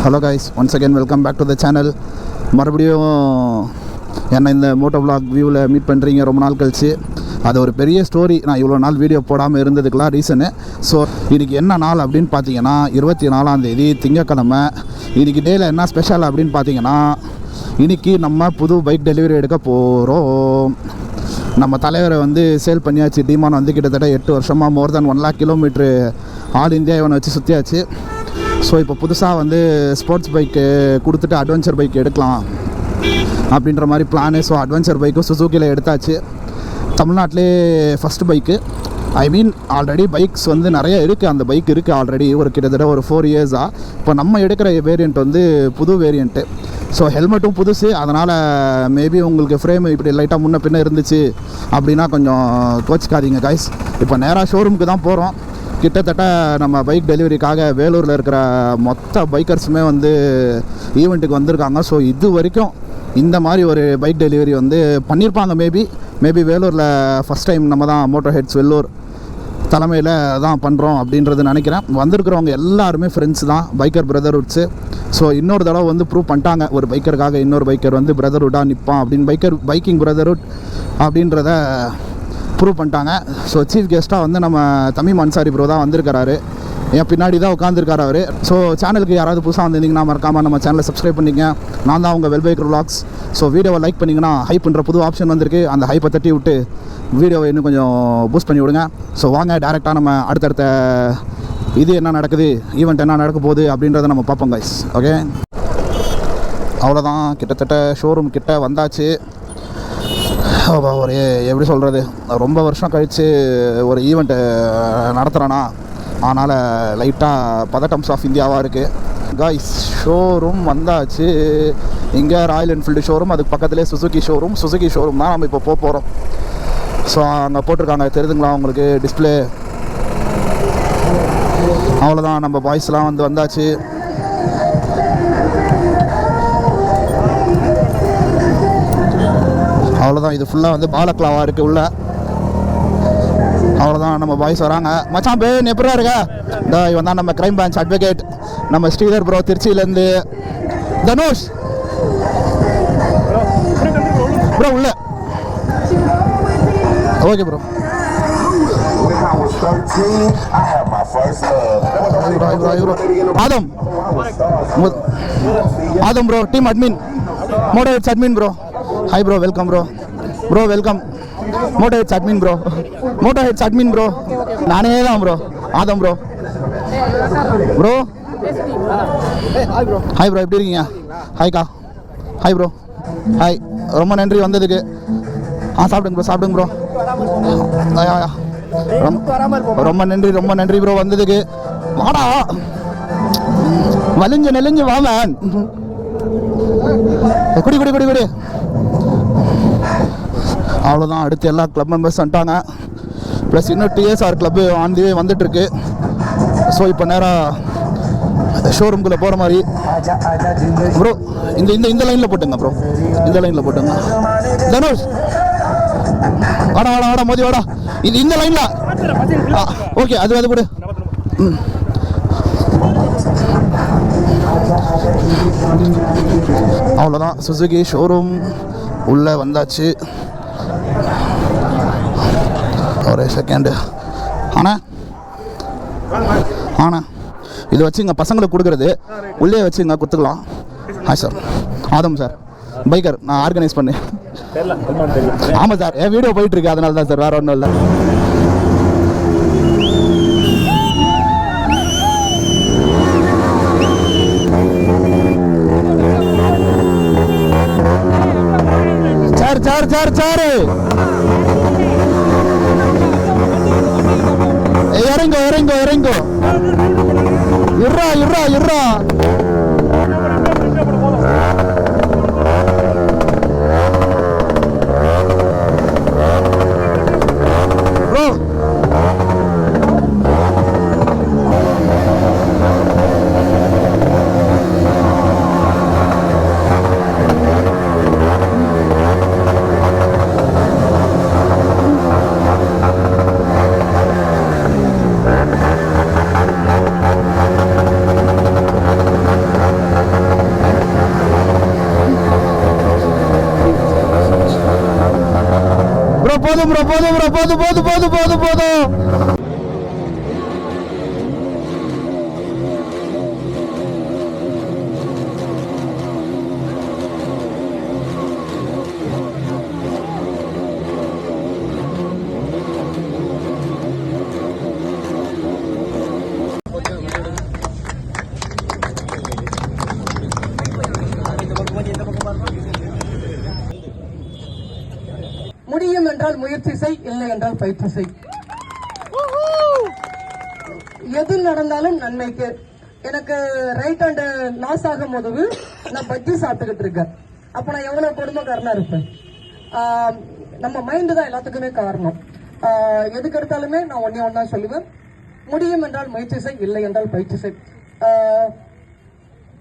Hello guys, once again welcome back to the channel. மறுபடியும் என்னை இந்த மோட்டோ விளாக் வியூவில் மீட் பண்ணுறீங்க ரொம்ப நாள் கழிச்சு. அது ஒரு பெரிய ஸ்டோரி. நான் இவ்வளோ நாள் வீடியோ போடாமல் இருந்ததுக்கெலாம் ரீசனு. ஸோ இன்றைக்கி என்ன நாள் அப்படின்னு பார்த்தீங்கன்னா 24 திங்கக்கிழமை. இன்றைக்கி டேயில் என்ன ஸ்பெஷல் அப்படின்னு பார்த்தீங்கன்னா, இன்றைக்கி நம்ம புது பைக் டெலிவரி எடுக்க போகிறோம். நம்ம தலைவரை சேல் பண்ணியாச்சு. டிமான் கிட்டத்தட்ட 8 வருஷமாக மோர் தென் 1 lakh கிலோமீட்ரு ஆல் இந்தியா இவனை வச்சு சுற்றியாச்சு. ஸோ இப்போ புதுசாக ஸ்போர்ட்ஸ் பைக்கு கொடுத்துட்டு அட்வென்ச்சர் பைக் எடுக்கலாம் அப்படின்ற மாதிரி பிளானு. ஸோ அட்வென்ச்சர் பைக்கும் சுசுக்கியில் எடுத்தாச்சு. தமிழ்நாட்டிலே ஃபஸ்ட்டு பைக்கு. ஐ மீன் ஆல்ரெடி பைக்ஸ் நிறைய இருக்குது. அந்த பைக் இருக்குது ஆல்ரெடி கிட்டத்தட்ட ஒரு 4 இயர்ஸாக. இப்போ நம்ம எடுக்கிற வேரியண்ட் புது வேரியண்ட்டு. ஸோ ஹெல்மெட்டும் புதுசு. அதனால் மேபி உங்களுக்கு ஃப்ரேம் இப்படி லைட்டாக முன்ன பின்ன இருந்துச்சு அப்படின்னா கொஞ்சம் கோச்சிக்காதீங்க கைஸ். இப்போ நேராக ஷோரூமுக்கு தான் போகிறோம். கிட்டத்தட்ட நம்ம பைக் டெலிவரிக்காக வேலூரில் இருக்கிற மொத்த பைக்கர்ஸுமே ஈவெண்ட்டுக்கு வந்திருக்காங்க. ஸோ இது வரைக்கும் இந்த மாதிரி ஒரு பைக் டெலிவரி பண்ணியிருப்பாங்க. மேபி வேலூரில் ஃபஸ்ட் டைம் நம்ம தான் மோட்டோ ஹெட்ஸ் வெள்ளூர் தலைமையில் தான் பண்ணுறோம் அப்படின்றது நினைக்கிறேன். வந்திருக்கிறவங்க எல்லாருமே ஃப்ரெண்ட்ஸ் தான், பைக்கர் பிரதர்ஹுட்ஸு. ஸோ இன்னொரு தடவை ப்ரூவ் பண்ணிட்டாங்க, ஒரு பைக்கருக்காக இன்னொரு பைக்கர் பிரதர்ஹுட்டாக நிற்பான் அப்படின்னு. பைக்கிங் பிரதர்ஹுட் அப்படின்றத ப்ரூவ் பண்ணிட்டாங்க. ஸோ சீஃப் கெஸ்ட்டாக நம்ம தமிம் அன்சாரி ப்ரோ தான் வந்திருக்கிறாரு. என் பின்னாடி தான் உட்காந்துருக்காரு அவர். ஸோ சேனலுக்கு யாராவது புதுசாக வந்திருந்தீங்கன்னா மறக்காமல் நம்ம சேனலை சப்ஸ்கிரைப் பண்ணிங்க. நான் தான் உங்கள் வெல்பைக்கர் விளாக்ஸ். ஸோ வீடியோவை லைக் பண்ணிங்கன்னா ஹைப்ன்ற புது ஆப்ஷன் வந்திருக்கு. அந்த ஹைப்பை தட்டி விட்டு வீடியோவை இன்னும் கொஞ்சம் பூஸ்ட் பண்ணி விடுங்க. ஸோ வாங்க டேரெக்டாக நம்ம அடுத்தடுத்த இது என்ன நடக்குது, ஈவெண்ட் என்ன நடக்க போகுது அப்படின்றத நம்ம பார்ப்போம் கைஸ். ஓகே, அவ்வளோதான். கிட்டத்தட்ட ஷோரூம் கிட்ட வந்தாச்சு. ஒரு எப்படி சொல்கிறது, ரொம்ப வருஷம் கழித்து ஒரு ஈவெண்ட்டு நடத்துகிறேன்னா, அதனால் லைட்டாக பதட்டம்ஸ் ஆஃப் இந்தியாவாக இருக்குது கைஸ். ஷோரூம் வந்தாச்சு. இங்கே ராயல் என்ஃபீல்டு ஷோரூம், அதுக்கு பக்கத்துலேயே சுசுகி ஷோரூம் தான் நம்ம இப்போ போகிறோம். ஸோ அங்கே போட்டிருக்காங்க, தெரியுதுங்களா உங்களுக்கு டிஸ்பிளே. அவ்வளோதான், நம்ம பாய்ஸ்லாம் வந்தாச்சு. அவ்வளோதான், இது ஃபுல்லாக பாலக்லாவாக இருக்குது உள்ள. அவ்வளோதான், நம்ம பாய்ஸ் வராங்க. மச்சான் பேன் எப்படா இருக்கா? இவன் தான் நம்ம கிரைம் பிரான்ச் அட்வொகேட், நம்ம ஸ்ரீதர் ப்ரோ திருச்சியிலேருந்து. தனுஷ் ப்ரோ உள்ள. Okay bro. Adam bro, team admin, moto heads admin bro. Hi bro, welcome bro. Bro welcome. Moto heads admin bro. நானே தான் bro, Adam bro. Hi bro, எப்படி இருக்கீங்க? ஹாய்க்கா. Hi bro. ஹாய், ரொம்ப நன்றி வந்ததுக்கு. சாப்பிடுங்க ப்ரோ. ரொம்ப நன்றி ப்ரோ வந்ததுக்கு. வாடா, நெலிஞ்சு வா மேன். குடி. அவ்வளோதான், அடுத்து எல்லா கிளப் மெம்பர்ஸ் வந்துட்டாங்க. ப்ளஸ் இன்னும் டிஎஸ்ஆர் கிளப்பு வந்துட்டுருக்கு. ஸோ இப்போ நேராக ஷோரூம்குள்ளே போகிற மாதிரி ப்ரோ. இந்த லைனில் போட்டுங்க ப்ரோ, இந்த லைனில் போட்டுங்க. தனுஷ் வாடா மோதி வாடா. இந்த லைனில் ஓகே, அது கூட. அவ்வளோதான், சுசுகி ஷோரூம் உள்ளே வந்தாச்சு. ஒரே செகண்டு. ஆனா இது வச்சுங்க, பசங்களுக்கு கொடுக்குறது உள்ளே வச்சுங்க, கொடுத்துக்கலாம். Hi sir, Adam sir, biker. நான் ஆர்கனைஸ் பண்ணேன். ஆமாம் சார், என் வீடியோ போயிட்டுருக்கு, அதனால தான் சார், வேறு ஒன்றும் இல்லை. சார் இறங்கோ. இர்ரா. ப்ரோ போதும் ப்ரோ, போதும் ப்ரோ, போதும் போதும் போதும் போதும் போதும். முடியும் என்றால் முயற்சி செய், இல்லை என்றால் பயிற்சி செய். எது நடந்தாலும் நன்மைக்கு. எனக்கு ரைட் ஹேண்ட் லாஸ் ஆகும் போது நான் பஜ்ஜி சாப்பிட்டுக்கிட்டு இருக்கேன். அப்ப நான் எவ்வளவு கொடுமைக்காரனா இருப்பேன். நம்ம மைண்ட் தான் எல்லாத்துக்குமே காரணம். எதுக்கு எடுத்தாலுமே நான் ஒன்னா சொல்லுவேன், முடியும் என்றால் முயற்சி செய், இல்லை என்றால் பயிற்சி செய்.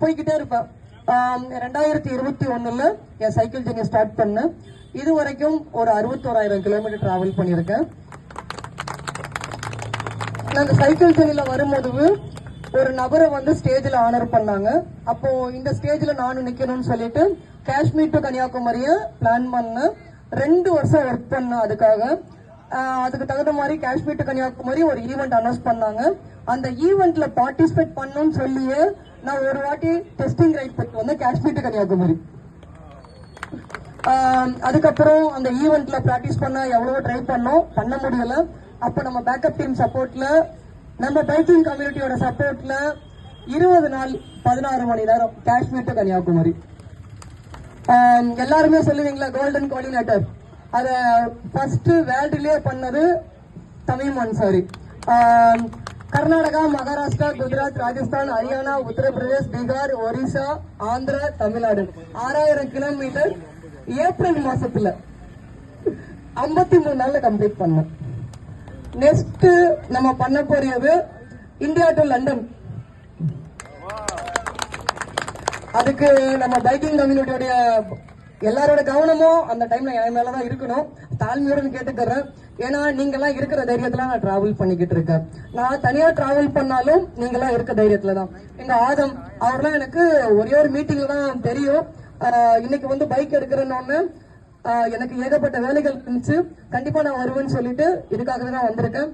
போய்கிட்டே இருப்பேன். 2021 என் சைக்கிள் ஜெர்னி ஸ்டார்ட் பண்ணேன். இது வரைக்கும் ஒரு 61,000 கிலோமீட்டர் டிராவல் பண்ணியிருக்கேன். நாங்கள் சைக்கிள் ஜெர்னில வரும்போது ஒரு நபரை வந்து ஸ்டேஜில் ஆனர் பண்ணாங்க. அப்போ இந்த ஸ்டேஜில் நானும் நிற்கணும்னு சொல்லிட்டு காஷ்மீர் டு கன்னியாகுமரியை பிளான் பண்ணேன். 2 வருஷம் ஒர்க் பண்ணேன் அதுக்காக. அதுக்கு தகுந்த மாதிரி காஷ்மீர் டு கன்னியாகுமரி ஒரு ஈவெண்ட் அனௌன்ஸ் பண்ணாங்க. அந்த ஈவெண்ட்ல பார்ட்டிசிபேட் பண்ணணும்னு சொல்லியே நான் ஒரு வாட்டி டெஸ்டிங் ரைட் போட்டு வந்து காஷ்மீர் டு கன்னியாகுமரி. அதுக்கப்புறம் அந்த ஈவெண்ட்ல பிராக்டிஸ் பண்ண எவ்வளவோ ட்ரை பண்ண முடியல. அப்ப நம்ம பேக்கப் டீம் சப்போர்ட்ல, நம்ம பைக்கிங் கம்யூனிட்டியோட சப்போர்ட்ல 20 நாள் 16 மணி நேரம் காஷ்மீர் டு கன்னியாகுமரி. எல்லாருமே சொல்லுவீங்களா கோல்டன் கோஆர்டினேட்டர், அத ஃபர்ஸ்ட் வேர்ல்டுலயே பண்ணது Tamim Ansari. Karnataka, Maharashtra, Gujarat, Rajasthan, Haryana, Uttar Pradesh, Bihar, Orissa, Andhra, Tamil Nadu 6000 kilometre April மாசத்துல 53 நாள்ல கம்ப்ளீட் பண்ணோம். நெக்ஸ்ட் நம்ம பண்ண போறது இந்தியா டு லண்டன். அதுக்கு நம்ம பைக்கிங் கம்யூனிட்டியோட எல்லாரோட கவனமும் அந்த டைம்ல என் மேலதான் இருக்கணும். தாழ்மையுடன் கேட்டுக்கிறேன். ஏன்னா நீங்க எல்லாம் இருக்கிற தைரியத்துல நான் டிராவல் பண்ணிக்கிட்டு இருக்கேன். நான் தனியா டிராவல் பண்ணாலும் நீங்க எல்லாம் இருக்க தைரியத்துல தான். எங்க ஆதம் அவர்லாம் எனக்கு ஒரே ஒரு மீட்டிங்ல தான் தெரியும். இன்னைக்கு வந்து பைக் எடுக்கிறேன்னு எனக்கு ஏகப்பட்ட வேலைகள் இருந்துச்சு. கண்டிப்பா நான் வருவேன்னு சொல்லிட்டு இதுக்காக தான் வந்திருக்கேன்.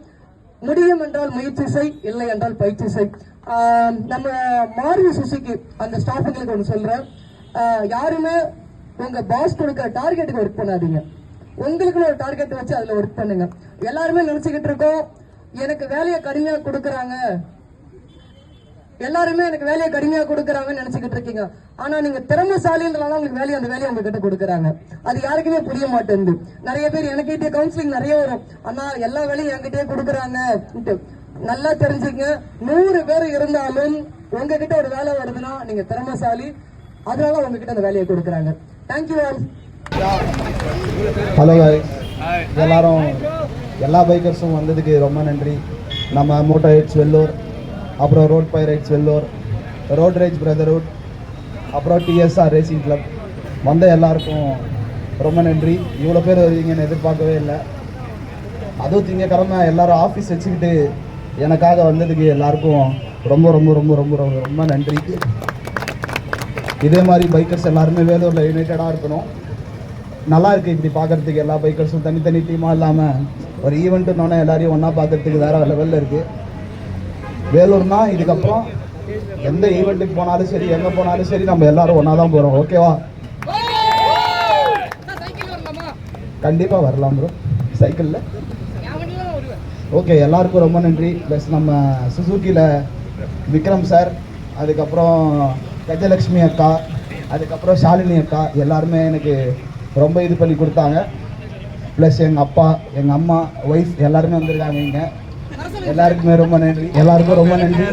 முடியும் என்றால் முயற்சி செய், இல்லை என்றால் பயிற்சி செய். நம்ம மாருதி சுசுகி அந்த ஸ்டாஃபுங்களுக்கு ஒன்று சொல்றேன், யாருமே உங்க பாஸ் கொடுக்கிற டார்கெட்டுக்கு ஒர்க் பண்ணாதீங்க. உங்களுக்குன்னு ஒரு டார்கெட் வச்சு அதுல ஒர்க் பண்ணுங்க. எல்லாருமே நினைச்சுக்கிட்டு இருக்கோம் எனக்கு வேலையை கடுமையா கொடுக்கறாங்க, எல்லாருமே எனக்கு வேலையை கடுமையா கொடுக்கறாங்கன்னு நினைச்சுக்கிட்டு இருக்கீங்க. ஆனா நீங்க திறமைசாலின்றதால உங்களுக்கு வேலையை அந்த வேலையை உங்ககிட்ட கொடுக்கறாங்க. அது யாருக்குமே புரிய மாட்டேங்குது. நிறைய பேர் எனக்கிட்டே கவுன்சிலிங் நிறைய வரும், ஆனா எல்லா வேலையும் என்கிட்டயே கொடுக்கறாங்க. நல்லா தெரிஞ்சுங்க, 100 பேர் இருந்தாலும் உங்ககிட்ட ஒரு வேலை வருதுன்னா நீங்க திறமைசாலி, அதனால உங்ககிட்ட அந்த வேலையை கொடுக்கறாங்க. Thank you all. ஹலோ எல்லாரும், எல்லா பைக்கர்ஸும் வந்ததுக்கு ரொம்ப நன்றி. நம்ம மோட்டோ ஹெட்ஸ் வெள்ளூர், அப்புறம் road pirates Vellore, road rides brotherhood, அப்புறம் டிஎஸ்ஆர் ரேசிங் கிளப் வந்த எல்லாருக்கும் ரொம்ப நன்றி. இவ்வளோ பேர் வருவீங்கன்னு எதிர்பார்க்கவே இல்லை. அதுவும் திங்கக்கிழமை எல்லாரும் ஆஃபீஸ் வச்சுக்கிட்டு எனக்காக வந்ததுக்கு எல்லாருக்கும் ரொம்ப ரொம்ப ரொம்ப ரொம்ப ரொம்ப ரொம்ப நன்றி. இதே மாதிரி பைக்கர்ஸ் எல்லாருமே வேலூரில் யுனைட்டடாக இருக்கணும். நல்லா இருக்குது இப்படி பார்க்குறதுக்கு. எல்லா பைக்கர்ஸும் தனித்தனி டீமாக இல்லாமல் ஒரு ஈவெண்ட்டுன்னொன்னே எல்லாரையும் ஒன்றா பார்க்குறதுக்கு வேறு லெவலில் இருக்குது. வேலூர்னா இதுக்கப்புறம் எந்த ஈவெண்ட்டுக்கு போனாலும் சரி, எங்கே போனாலும் சரி, நம்ம எல்லாரும் ஒன்றா தான் போகிறோம். ஓகேவா? கண்டிப்பாக வரலாம் ப்ரோ சைக்கிளில். ஓகே, எல்லாருக்கும் ரொம்ப நன்றி. ப்ளஸ் நம்ம சுசுக்கியில் விக்ரம் சார், அதுக்கப்புறம் கஜலக்ஷ்மி அக்கா, அதுக்கப்புறம் ஷாலினி அக்கா எல்லாருமே எனக்கு ரொம்ப இது பண்ணி கொடுத்தாங்க. ப்ளஸ் எங்கள் அப்பா, எங்கள் அம்மா, ஒய்ஃப் எல்லாருமே வந்திருக்காங்க இங்கே. எல்லாருக்குமே ரொம்ப நன்றி. எல்லாருக்கும் ரொம்ப நன்றி.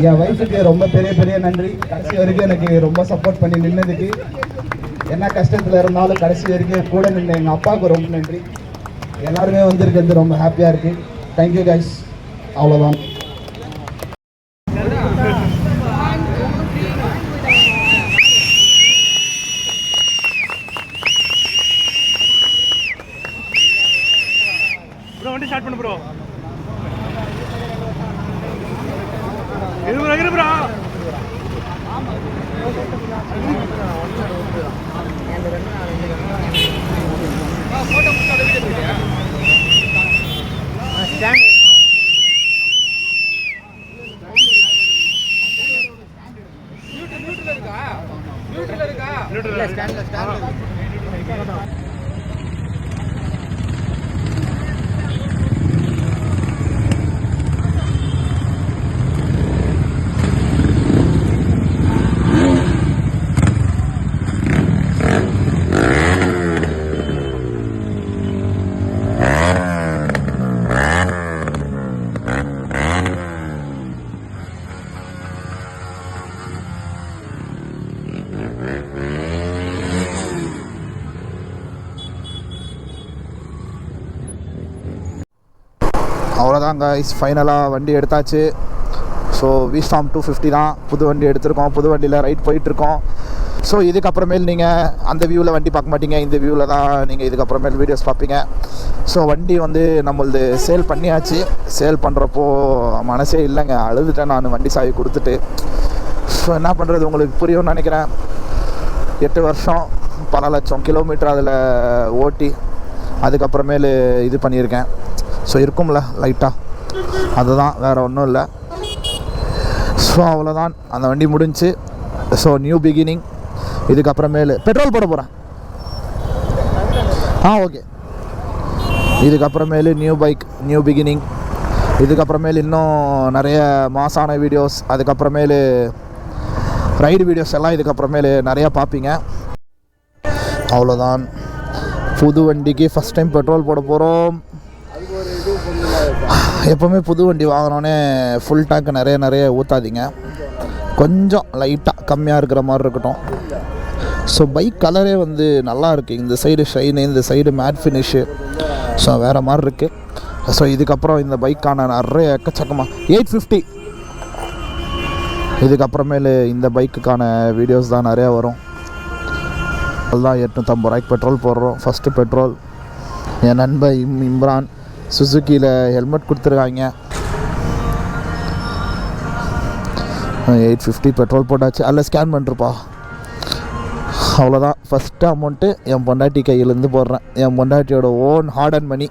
என் ஒய்ஃபுக்கு ரொம்ப பெரிய பெரிய நன்றி. கடைசி வரைக்கும் எனக்கு ரொம்ப சப்போர்ட் பண்ணி நின்னதுக்கு. என்ன கஷ்டத்தில் இருந்தாலும் கடைசி வரைக்கும் கூட நின்று எங்கள் அப்பாவுக்கு ரொம்ப நன்றி. எல்லாருமே வந்திருக்கிறது ரொம்ப ஹாப்பியாக இருக்குது. Thank you guys. அவ்வளோதான். ப்ரோ வண்டி ஸ்டார்ட் பண்ணு ப்ரோ. இரு ப்ரோ. போட்டோ அவ்வளோதான் கைஸ், ஃபைனலாக வண்டி எடுத்தாச்சு. ஸோ விஸ்டாம் 250 தான் புது வண்டி எடுத்திருக்கோம். புது வண்டியில் ரைட் போயிட்டுருக்கோம். ஸோ இதுக்கப்புறமேல் நீங்கள் அந்த வியூவில் வண்டி பார்க்க மாட்டீங்க, இந்த வியூவில் தான் நீங்கள் இதுக்கப்புறமேல் வீடியோஸ் பார்ப்பீங்க. ஸோ வண்டி வந்து நம்மளது சேல் பண்ணியாச்சு. சேல் பண்ணுறப்போ மனசே இல்லைங்க, அழுதுட்டேன் நான் வண்டி சாவி கொடுத்துட்டு. ஸோ என்ன பண்ணுறது, உங்களுக்கு புரியும்னு நினைக்கிறேன். 8 வருஷம் பல லட்சம் கிலோமீட்டர் அதில் ஓட்டி அதுக்கப்புறமேல் இது பண்ணியிருக்கேன். ஸோ இருக்கும்ல லைட்டாக, அதுதான், வேறு ஒன்றும் இல்லை. ஸோ அவ்வளோதான், அந்த வண்டி முடிஞ்சு. So new beginning. இதுக்கப்புறமேல் பெட்ரோல் போட போகிறேன். ஓகே. இதுக்கப்புறமேல் நியூ பைக், நியூ பிகினிங். இதுக்கப்புறமேல் இன்னும் நிறைய மாசான வீடியோஸ், அதுக்கப்புறமேல் ரைடு வீடியோஸ் எல்லாம் இதுக்கப்புறமேல் நிறையா பார்ப்பீங்க. அவ்வளோதான், புது வண்டிக்கு ஃபஸ்ட் டைம் பெட்ரோல் போட போகிறோம். எப்போவுமே புது வண்டி வாங்கினோன்னே ஃபுல் டேங்க் நிறைய ஊற்றாதீங்க, கொஞ்சம் லைட்டாக கம்மியாக இருக்கிற மாதிரி இருக்கட்டும். ஸோ பைக் கலரே வந்து நல்லா இருக்குது. இந்த சைடு ஷைனு, இந்த சைடு மேட் ஃபினிஷு, ஸோ வேறு மாதிரி இருக்குது. ஸோ இதுக்கப்புறம் இந்த பைக்கான நிறைய எக்கச்சக்கமாக 850, இதுக்கப்புறமேல் இந்த பைக்குக்கான வீடியோஸ் தான் நிறையா வரும். அதுதான் 850 ரூபாய்க்கு பெட்ரோல் போடுறோம். First petrol. என் நண்பன் இம்ரான் சுசுக்கியில் ஹெல்மெட் கொடுத்துருக்காங்க. 850 பெட்ரோல் போட்டாச்சு. அதில் ஸ்கேன் பண்ணிருப்பா. அவ்வளோதான், ஃபஸ்ட்டு அமௌண்ட்டு என் பொண்டாட்டி கையிலேருந்து போடுறேன். என் பொண்டாட்டியோட own heart and money.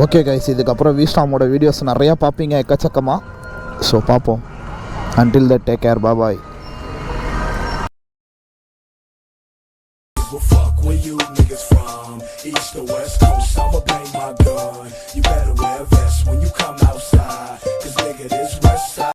Okay guys, இதுக்கப்புறம் விஸ்டாமோட வீடியோஸ் நிறையா பார்ப்பீங்க எக்கச்சக்கமாக. ஸோ பார்ப்போம். Until that, take care, bye. Well, fuck where you niggas from, east or west coast, I'ma bang my gun. You better wear a vest when you come outside, cause nigga, this west side.